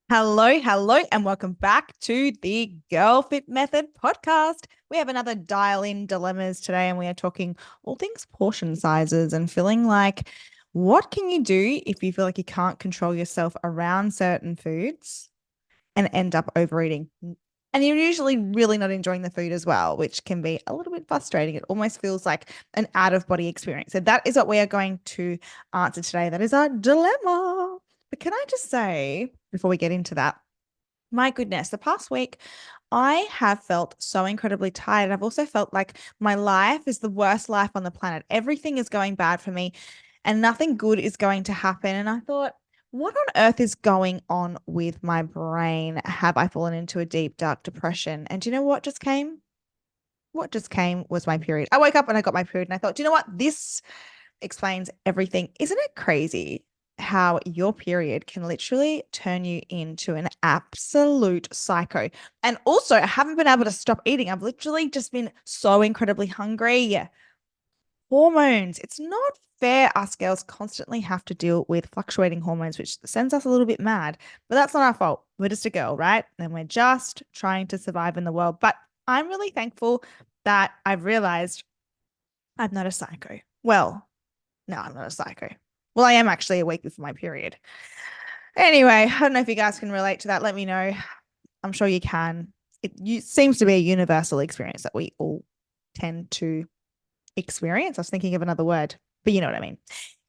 Hello, and welcome back to the Girl Fit Method podcast. We have another dial in dilemmas today, and we are talking all things portion sizes and feeling like what can you do if you feel like you can't control yourself around certain foods and end up overeating? And you're usually really not enjoying the food as well, which can be a little bit frustrating. It almost feels like an out of body experience. So, that is what we are going to answer today. That is our dilemma. But can I just say, before we get into that, my goodness, the past week, I have felt so incredibly tired. I've also felt like my life is the worst life on the planet. Everything is going bad for me and nothing good is going to happen. And I thought, what on earth is going on with my brain? Have I fallen into a deep, dark depression? And do you know what just came? What just came was my period. I woke up and I got my period and I thought, do you know what? This explains everything. Isn't it crazy how your period can literally turn you into an absolute psycho? And also, I haven't been able to stop eating. I've literally just been so incredibly hungry. Hormones. It's not fair. Us girls constantly have to deal with fluctuating hormones, which sends us a little bit mad. But that's not our fault. We're just a girl, right? And we're just trying to survive in the world. But I'm really thankful that I've realized I'm not a psycho. Well, no, I'm not a psycho. Well, I am actually a week before my period. Anyway, I don't know if you guys can relate to that. Let me know. I'm sure you can. It seems to be a universal experience that we all tend to experience. I was thinking of another word, but you know what I mean.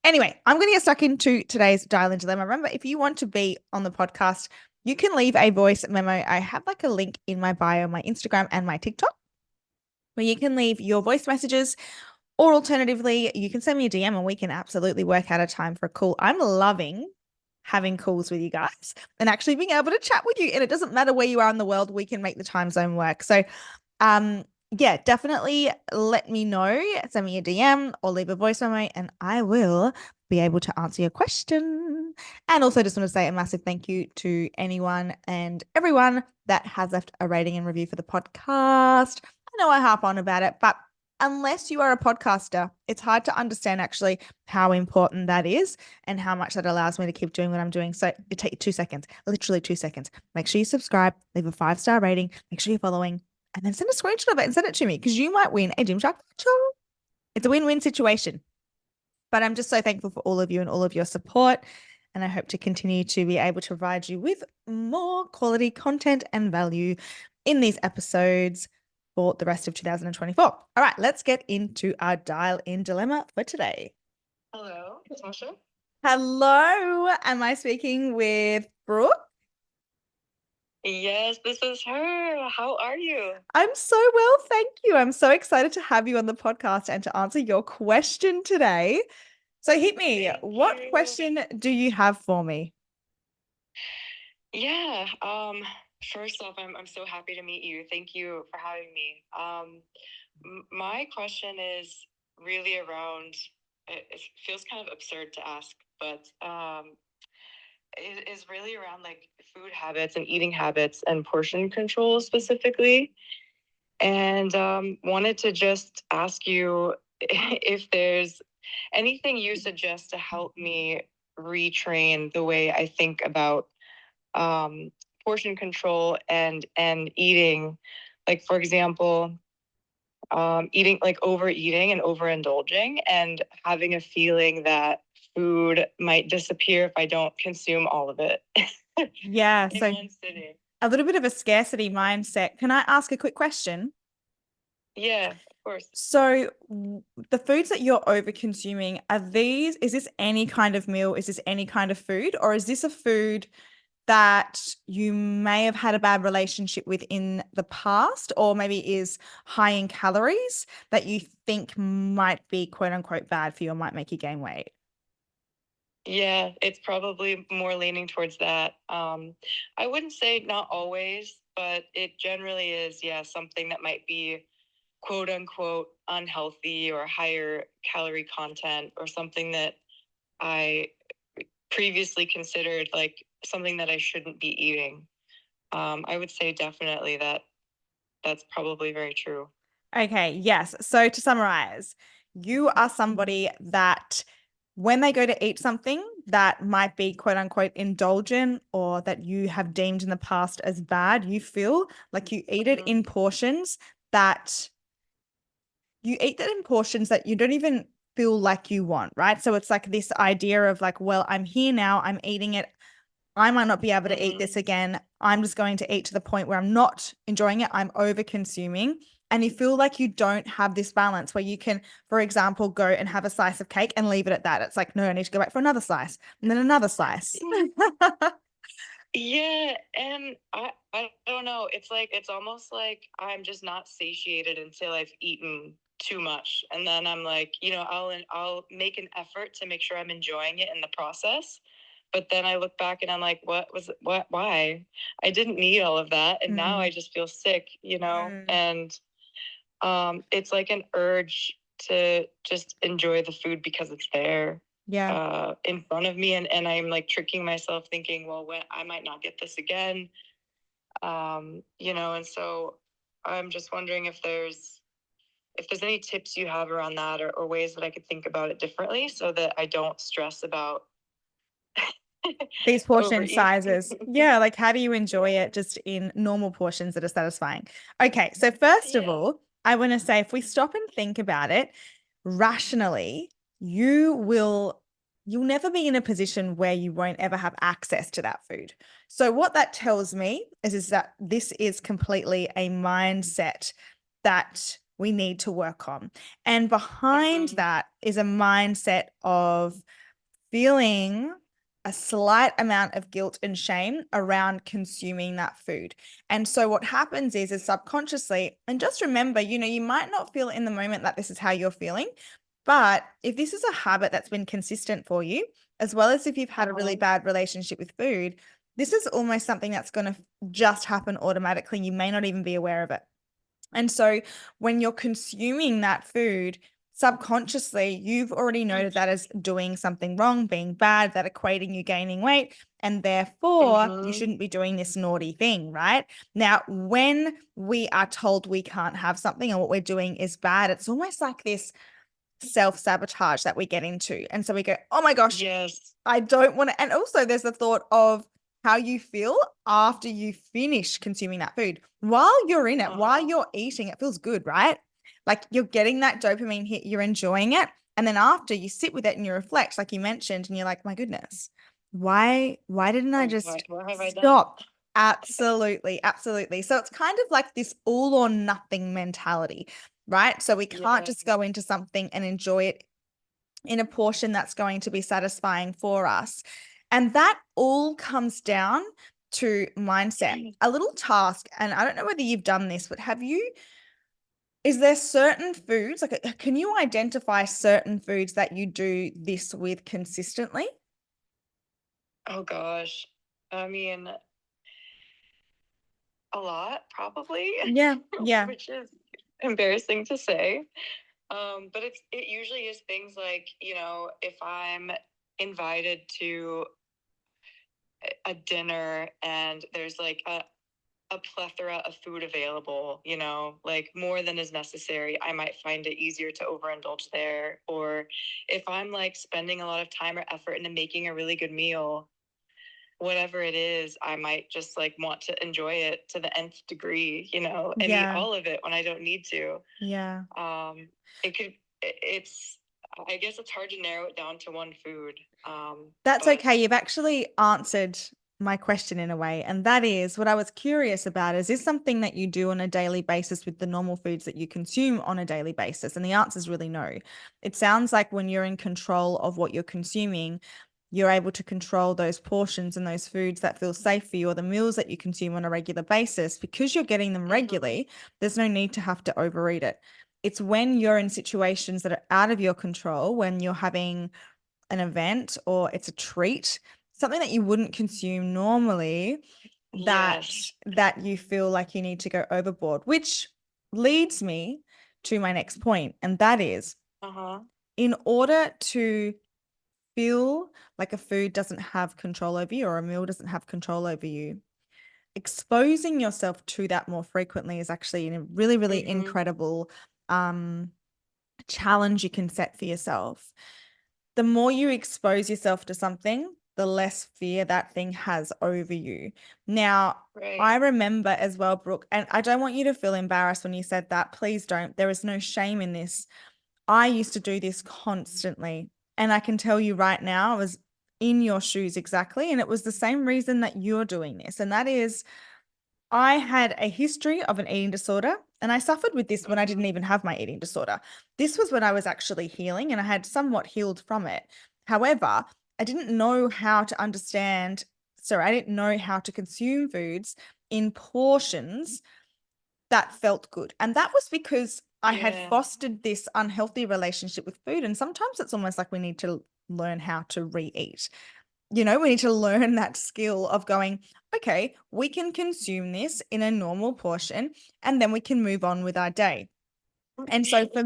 Anyway, I'm going to get stuck into today's dial in dilemma. Remember, if you want to be on the podcast, you can leave a voice memo. I have like a link in my bio, my Instagram and my TikTok, where you can leave your voice messages, or alternatively, you can send me a DM and we can absolutely work out a time for a call. I'm loving having calls with you guys and actually being able to chat with you. And it doesn't matter where you are in the world, we can make the time zone work. So, um, yeah, definitely let me know. Send me a DM or leave a voice memo, and I will be able to answer your question. And also, just want to say a massive thank you to anyone and everyone that has left a rating and review for the podcast. I know I harp on about it, but unless you are a podcaster, it's hard to understand actually how important that is and how much that allows me to keep doing what I'm doing. So it takes 2 seconds, literally 2 seconds. Make sure you subscribe, leave a 5-star rating, make sure you're following, and then send a screenshot of it and send it to me because you might win a Gymshark voucher. It's a win-win situation. But I'm just so thankful for all of you and all of your support. And I hope to continue to be able to provide you with more quality content and value in these episodes for the rest of 2024. All right, let's get into our dial in dilemma for today. Hello, Natasha. Hello, am I speaking with Brooke? Yes, this is her. How are you? I'm so well, thank you. I'm so excited to have you on the podcast and to answer your question today. So hit me. Thank What you. question do you have for me? Yeah, first off, I'm so happy to meet you. Thank you for having me. My question is really around, it feels kind of absurd to ask, but it is really around like food habits and eating habits and portion control specifically. And wanted to just ask you if there's anything you suggest to help me retrain the way I think about um, portion control and eating. Like for example, eating like overeating and overindulging, and having a feeling that food might disappear if I don't consume all of it Yeah, in so one sitting. a little bit of a scarcity mindset. Can I ask a quick question? Yeah, of course. So, the foods that you're over consuming, is this any kind of meal? Is this any kind of food? Or is this a food that you may have had a bad relationship with in the past, or maybe is high in calories that you think might be quote unquote bad for you or might make you gain weight? Yeah, it's probably more leaning towards that. I wouldn't say not always, but it generally is, yeah, something that might be quote unquote unhealthy or higher calorie content, or something that I previously considered like something that I shouldn't be eating. I would say definitely that that's probably very true. Okay, yes. So to summarize, you are somebody that when they go to eat something, that might be quote unquote indulgent or that you have deemed in the past as bad, you feel like you eat it in portions that you don't even feel like you want, right? So it's like this idea of like, well, I'm here now, I'm eating it. I might not be able to eat this again. I'm just going to eat to the point where I'm not enjoying it. I'm over consuming. And you feel like you don't have this balance where you can, for example, go and have a slice of cake and leave it at that. It's like, no, I need to go back for another slice and then another slice. Yeah, and I don't know. It's like it's almost like I'm just not satiated until I've eaten too much, and then I'm like, I'll make an effort to make sure I'm enjoying it in the process. But then I look back and I'm like, why? I didn't need all of that, and now I just feel sick, and it's like an urge to just enjoy the food because it's there in front of me, and I'm like tricking myself thinking, well, when I might not get this again, and so I'm just wondering if there's any tips you have around that, or ways that I could think about it differently so that I don't stress about these portion overeating. sizes. Yeah, like how do you enjoy it just in normal portions that are satisfying? Okay, so first of all, I want to say if we stop and think about it rationally, you'll never be in a position where you won't ever have access to that food. So what that tells me is that this is completely a mindset that we need to work on. And behind that is a mindset of feeling a slight amount of guilt and shame around consuming that food. And so what happens is subconsciously, and just remember, you might not feel in the moment that this is how you're feeling, but if this is a habit that's been consistent for you, as well as if you've had a really bad relationship with food, this is almost something that's going to just happen automatically. You may not even be aware of it. And so when you're consuming that food, subconsciously, you've already noted that as doing something wrong, being bad, that equating you gaining weight, and therefore you shouldn't be doing this naughty thing, right? Now, when we are told we can't have something and what we're doing is bad, it's almost like this self-sabotage that we get into. And so we go, oh my gosh, Yes. I don't want to. And also there's the thought of how you feel after you finish consuming that food. While you're in it, while you're eating, it feels good, right? Like you're getting that dopamine hit, you're enjoying it. And then after you sit with it and you reflect, like you mentioned, and you're like, my goodness, why didn't I just What have I done? stop? Absolutely, absolutely. So it's kind of like this all or nothing mentality, right? So we can't just go into something and enjoy it in a portion that's going to be satisfying for us. And that all comes down to mindset. A little task, and I don't know whether you've done this, but is there certain foods, like can you identify certain foods that you do this with consistently? Oh gosh. I mean, a lot probably. Yeah, yeah. Which is embarrassing to say. But it usually is things like, if I'm invited to a dinner and there's like a plethora of food available, like more than is necessary, I might find it easier to overindulge there. Or if I'm like spending a lot of time or effort into making a really good meal, whatever it is, I might just like want to enjoy it to the nth degree, and eat all of it when I don't need to. Yeah. It's, I guess it's hard to narrow it down to one food. That's okay. You've actually answered my question in a way. And that is what I was curious about. Is this something that you do on a daily basis with the normal foods that you consume on a daily basis? And the answer is really no. It sounds like when you're in control of what you're consuming, you're able to control those portions and those foods that feel safe for you, or the meals that you consume on a regular basis. Because you're getting them regularly, there's no need to have to overeat it. It's when you're in situations that are out of your control, when you're having an event or it's a treat, something that you wouldn't consume normally, that you feel like you need to go overboard, which leads me to my next point, and that is in order to feel like a food doesn't have control over you or a meal doesn't have control over you, exposing yourself to that more frequently is actually a really, really incredible challenge you can set for yourself. the more you expose yourself to something, the less fear that thing has over you. Now, I Right. remember as well, Brooke, and I don't want you to feel embarrassed when you said that. Please don't. There is no shame in this. I used to do this constantly. And I can tell you right now, I was in your shoes exactly. And it was the same reason that you're doing this. And that is, I had a history of an eating disorder, and I suffered with this when I didn't even have my eating disorder. This was when I was actually healing and I had somewhat healed from it. However, I didn't know how to understand, sorry, I didn't know how to consume foods in portions that felt good. And that was because I had Yeah. fostered this unhealthy relationship with food. And sometimes it's almost like we need to learn how to re-eat. You know, we need to learn that skill of going, okay, we can consume this in a normal portion and then we can move on with our day. And so for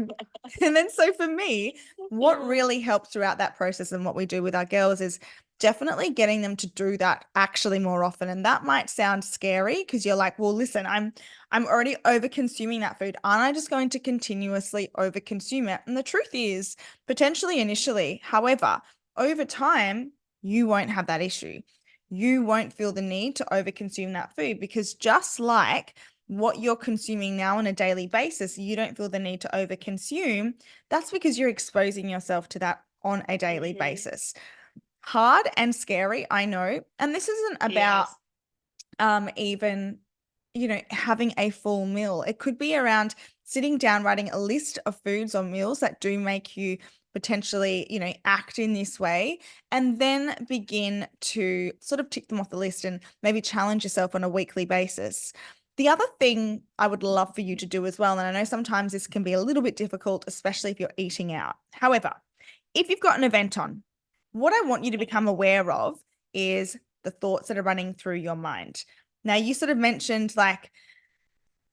and then so for me, what Yeah. really helps throughout that process and what we do with our girls is definitely getting them to do that actually more often. And that might sound scary because you're like, well, listen, I'm already over consuming that food. Aren't I just going to continuously over consume it? And the truth is, potentially initially, however, over time, you won't have that issue. You won't feel the need to over consume that food because just like what you're consuming now on a daily basis, you don't feel the need to overconsume. That's because you're exposing yourself to that on a daily basis. Hard and scary, I know. And this isn't about Yes. even, you know, having a full meal. It could be around sitting down, writing a list of foods or meals that do make you potentially, you know, act in this way, and then begin to sort of tick them off the list and maybe challenge yourself on a weekly basis. The other thing I would love for you to do as well, and I know sometimes this can be a little bit difficult, especially if you're eating out. However, if you've got an event on, what I want you to become aware of is the thoughts that are running through your mind. Now, you sort of mentioned like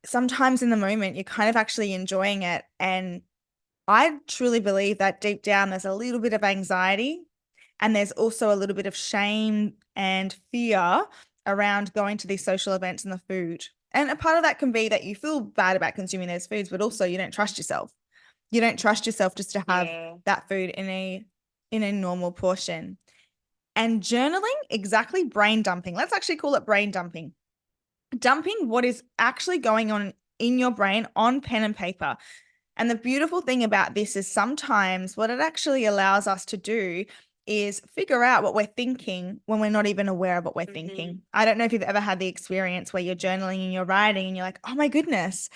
sometimes in the moment, you're kind of actually enjoying it. And I truly believe that deep down, there's a little bit of anxiety and there's also a little bit of shame and fear around going to these social events and the food. And a part of that can be that you feel bad about consuming those foods, but also you don't trust yourself. You don't trust yourself just to have Yeah. that food in a normal portion. And journaling, exactly brain dumping. Let's actually call it brain dumping. Dumping what is actually going on in your brain on pen and paper. And the beautiful thing about this is sometimes what it actually allows us to do is figure out what we're thinking when we're not even aware of what we're thinking. I don't know if you've ever had the experience where you're journaling and you're writing and you're like, oh my goodness,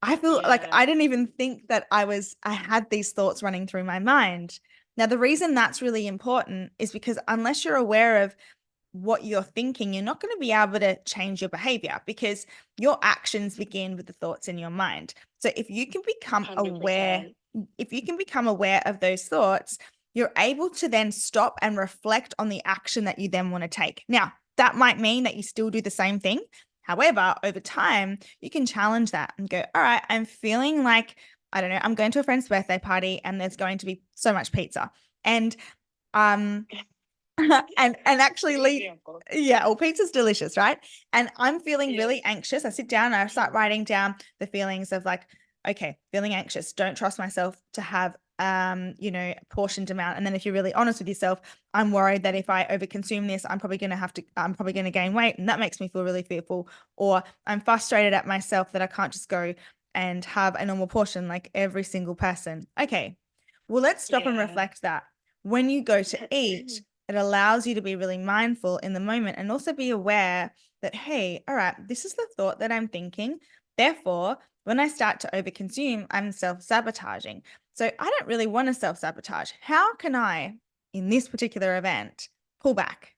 I feel like Yeah. I didn't even think that I had these thoughts running through my mind. Now, the reason that's really important is because unless you're aware of what you're thinking, you're not going to be able to change your behavior because your actions begin with the thoughts in your mind. So if you can become aware, 100%. if you can become aware of those thoughts, you're able to then stop and reflect on the action that you then want to take. Now, that might mean that you still do the same thing. However, over time, you can challenge that and go, all right, I'm feeling like, I don't know, I'm going to a friend's birthday party and there's going to be so much pizza. And um and actually Good lead example. yeah, well, pizza's delicious, right? And I'm feeling Yes. really anxious. I sit down and I start writing down the feelings of like, okay, feeling anxious, don't trust myself to have you know, portioned amount. And then if you're really honest with yourself, I'm worried that if I overconsume this, I'm probably gonna gain weight. And that makes me feel really fearful. Or I'm frustrated at myself that I can't just go and have a normal portion like every single person. Okay. Well, let's stop and Yeah. reflect that. When you go to eat, it allows you to be really mindful in the moment and also be aware that, hey, all right, this is the thought that I'm thinking. Therefore, when I start to overconsume, I'm self sabotaging. So I don't really want to self sabotage. How can I, in this particular event, pull back?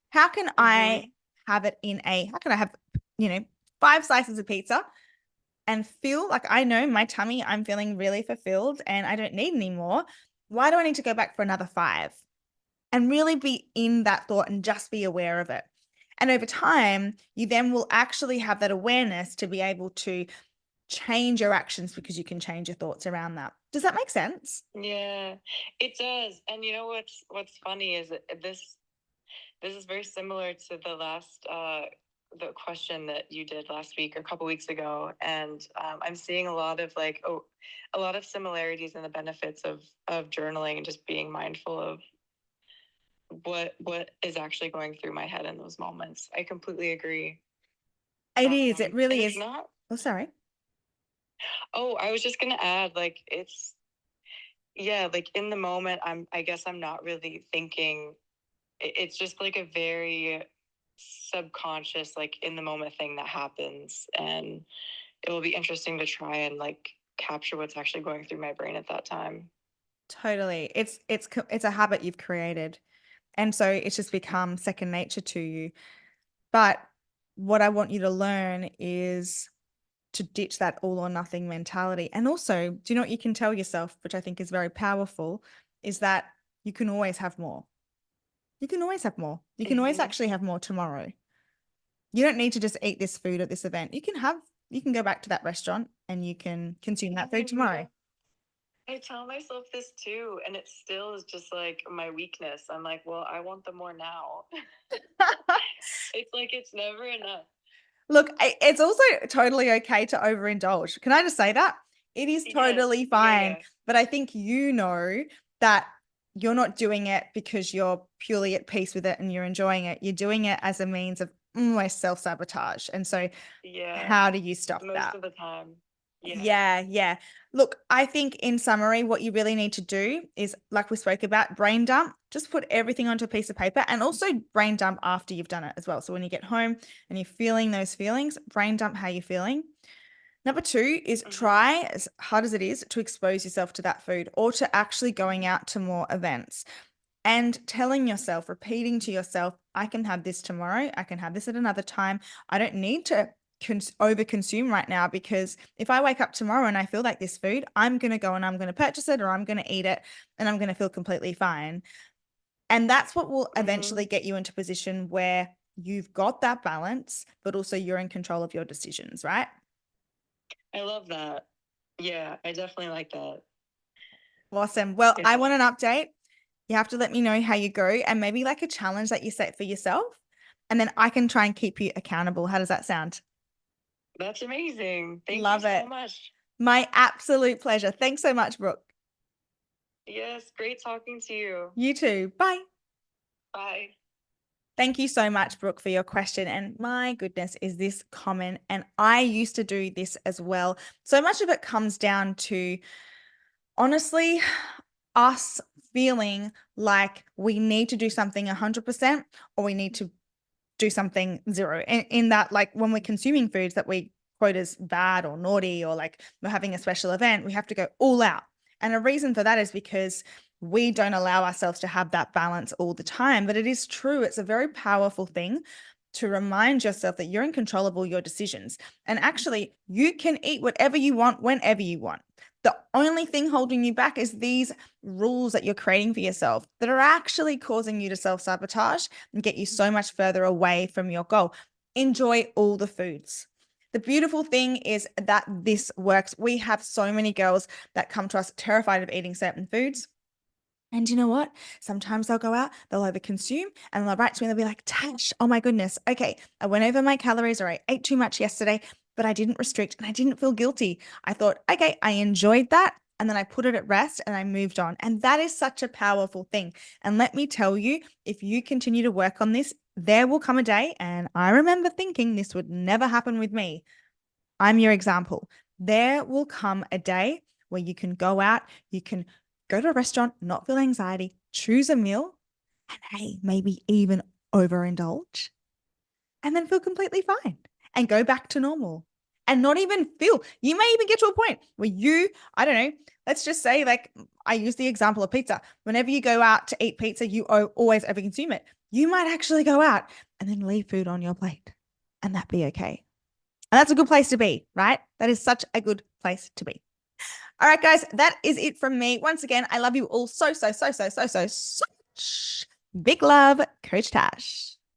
How can I have it how can I have, you know, 5 slices of pizza and feel like I know my tummy, I'm feeling really fulfilled and I don't need any more? Why do I need to go back for another five? And really be in that thought and just be aware of it. And over time, you then will actually have that awareness to be able to change your actions because you can change your thoughts around that. Does that make sense? Yeah, it does. And you know what's funny is that this is very similar to the last the question that you did last week or a couple weeks ago, and I'm seeing a lot of like a lot of similarities in the benefits of journaling and just being mindful of what is actually going through my head in those moments. I completely agree. It is. It And really it's is. not. Oh, sorry. Oh, I was just gonna add, like it's yeah, like in the moment, I guess I'm not really thinking. It's just like a very subconscious, like in the moment thing that happens, and it will be interesting to try and like capture what's actually going through my brain at that time. Totally. It's a habit you've created. And so it's just become second nature to you. But what I want you to learn is to ditch that all or nothing mentality. And also, do you know what you can tell yourself, which I think is very powerful, is that you can always have more. You can always have more. You can always Mm-hmm. actually have more tomorrow. You don't need to just eat this food at this event. You can go back to that restaurant and you can consume that food tomorrow. I tell myself this too, and it still is just like my weakness. I'm like, well, I want them more now. It's like it's never enough. Look, it's also totally okay to overindulge. Can I just say that? It is Yes, totally yeah, fine. yeah. But I think you know that you're not doing it because you're purely at peace with it and you're enjoying it. You're doing it as a means of almost self-sabotage. And so, Yeah, how do you stop most that? of the time. Yeah. Yeah, yeah. Look, I think in summary, what you really need to do is, like we spoke about, brain dump. Just put everything onto a piece of paper and also brain dump after you've done it as well. So when you get home and you're feeling those feelings, brain dump how you're feeling. Number two is Mm-hmm. try, as hard as it is, to expose yourself to that food or to actually going out to more events and telling yourself, repeating to yourself, I can have this tomorrow. I can have this at another time. I don't need to over consume right now because if I wake up tomorrow and I feel like this food, I'm going to go and I'm going to purchase it or I'm going to eat it and I'm going to feel completely fine. And that's what will Mm-hmm. eventually get you into a position where you've got that balance, but also you're in control of your decisions, right? I love that. Yeah, I definitely like that. Awesome. Well, I Yeah, want an update. You have to let me know how you go and maybe like a challenge that you set for yourself. And then I can try and keep you accountable. How does that sound? that's amazing. Thank you Love so it. much. My absolute pleasure. Thanks so much, Brooke. Yes, great talking to you. You too. Bye. Bye. Thank you so much, Brooke, for your question. And my goodness, is this common? And I used to do this as well. So much of it comes down to honestly us feeling like we need to do something 100% or we need to do something zero. In that, like when we're consuming foods that we quote as bad or naughty, or like we're having a special event, we have to go all out. And a reason for that is because we don't allow ourselves to have that balance all the time. But it is true, it's a very powerful thing to remind yourself that you're in control of all your decisions. And actually, you can eat whatever you want whenever you want. The only thing holding you back is these rules that you're creating for yourself that are actually causing you to self sabotage and get you so much further away from your goal. Enjoy all the foods. The beautiful thing is that this works. We have so many girls that come to us terrified of eating certain foods. And you know what? Sometimes they'll go out, they'll overconsume, and they'll write to me, they'll be like, Tash, oh my goodness, okay, I went over my calories or I ate too much yesterday, but I didn't restrict and I didn't feel guilty. I thought, okay, I enjoyed that. And then I put it at rest and I moved on. And that is such a powerful thing. And let me tell you, if you continue to work on this, there will come a day. And I remember thinking this would never happen with me. I'm your example. There will come a day where you can go out, you can go to a restaurant, not feel anxiety, choose a meal, and hey, maybe even overindulge, and then feel completely fine and go back to normal and not even feel. You may even get to a point where I don't know, let's just say, like, I use the example of pizza. Whenever you go out to eat pizza, you always overconsume it. You might actually go out and then leave food on your plate, and that be okay. And that's a good place to be, right? That is such a good place to be. All right, guys, that is it from me. Once again, I love you all so, so, so, so, so, so, so much. Big love, Coach Tash.